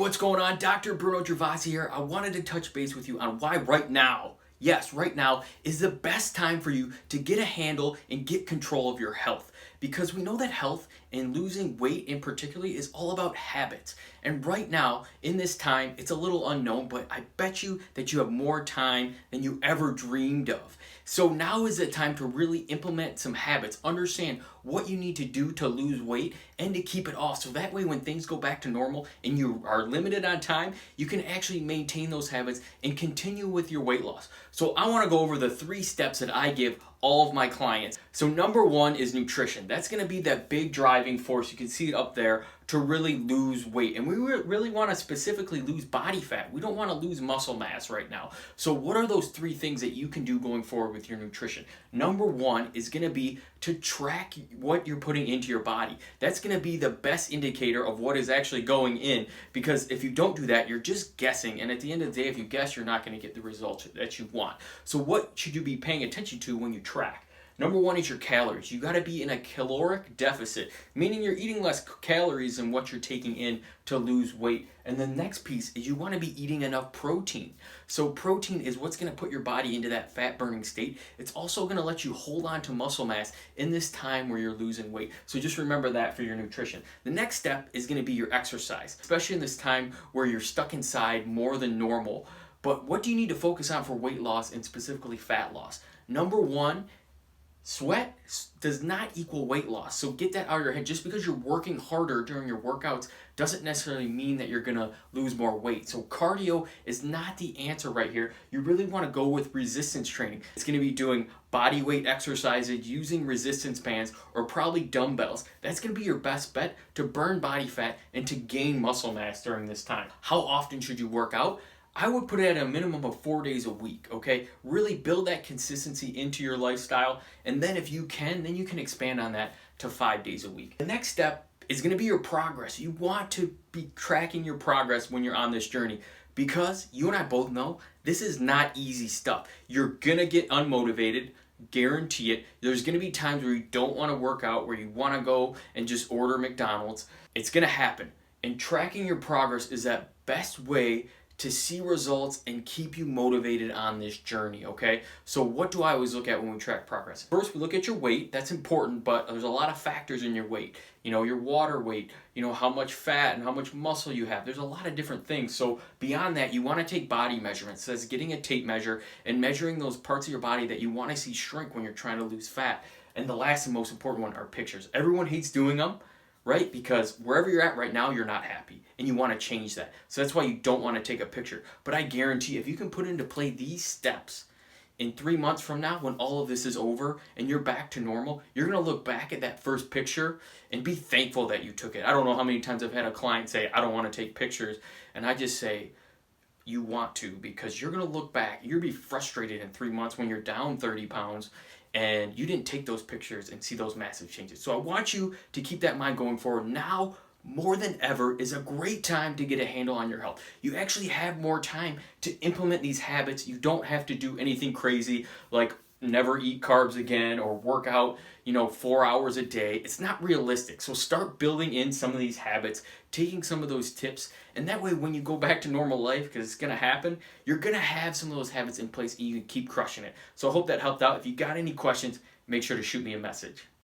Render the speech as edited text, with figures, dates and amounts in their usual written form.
what's going on? Dr. Bruno Gervasi here. I wanted to touch base with you on why right now, yes, right now is the best time for you to get a handle and get control of your health. Because we know that health and losing weight in particularly is all about habits. And right now, in this time, it's a little unknown, but I bet you that you have more time than you ever dreamed of. So now is the time to really implement some habits, understand what you need to do to lose weight and to keep it off. So that way when things go back to normal and you are limited on time, you can actually maintain those habits and continue with your weight loss. So I want to go over the 3 steps that I give all of my clients. So number 1 is nutrition. That's going to be that big driving force. You can see it up there to really lose weight. And we really want to specifically lose body fat. We don't want to lose muscle mass right now. So what are those 3 things that you can do going forward with your nutrition? Number 1 is going to be to track what you're putting into your body. That's going to be the best indicator of what is actually going in, because if you don't do that, you're just guessing, and at the end of the day, if you guess, you're not going to get the results that you want. So what should you be paying attention to when you track? Number 1 is your calories. You got to be in a caloric deficit, meaning you're eating less calories than what you're taking in to lose weight. And the next piece is you want to be eating enough protein. So protein is what's going to put your body into that fat burning state. It's also going to let you hold on to muscle mass in this time where you're losing weight. So just remember that for your nutrition. The next step is going to be your exercise, especially in this time where you're stuck inside more than normal. But what do you need to focus on for weight loss and specifically fat loss? Number 1, sweat does not equal weight loss. So get that out of your head. Just because you're working harder during your workouts doesn't necessarily mean that you're going to lose more weight. So cardio is not the answer right here. You really want to go with resistance training. It's going to be doing body weight exercises, using resistance bands, or probably dumbbells. That's going to be your best bet to burn body fat and to gain muscle mass during this time. How often should you work out? I would put it at a minimum of 4 days a week, okay? Really build that consistency into your lifestyle, and then if you can, then you can expand on that to 5 days a week. The next step is gonna be your progress. You want to be tracking your progress when you're on this journey, because you and I both know this is not easy stuff. You're gonna get unmotivated, guarantee it. There's gonna be times where you don't wanna work out, where you wanna go and just order McDonald's. It's gonna happen. And tracking your progress is that best way to see results and keep you motivated on this journey, okay? So what do I always look at when we track progress? First, we look at your weight. That's important, but there's a lot of factors in your weight. You know, your water weight, you know, how much fat and how much muscle you have. There's a lot of different things. So beyond that, you want to take body measurements. So that's getting a tape measure and measuring those parts of your body that you want to see shrink when you're trying to lose fat. And the last and most important one are pictures. Everyone hates doing them, right? Because wherever you're at right now, you're not happy and you want to change that. So that's why you don't want to take a picture. But I guarantee if you can put into play these steps in 3 months from now, when all of this is over and you're back to normal, you're going to look back at that first picture and be thankful that you took it. I don't know how many times I've had a client say, I don't want to take pictures. And I just say, you want to, because you're going to look back. You'll be frustrated in 3 months when you're down 30 pounds and you didn't take those pictures and see those massive changes. So I want you to keep that in mind going forward. Now, more than ever, is a great time to get a handle on your health. You actually have more time to implement these habits. You don't have to do anything crazy like never eat carbs again or work out, 4 hours a day. It's not realistic. So start building in some of these habits, taking some of those tips, and that way when you go back to normal life, because it's going to happen, you're going to have some of those habits in place and you can keep crushing it. So I hope that helped out. If you got any questions, make sure to shoot me a message.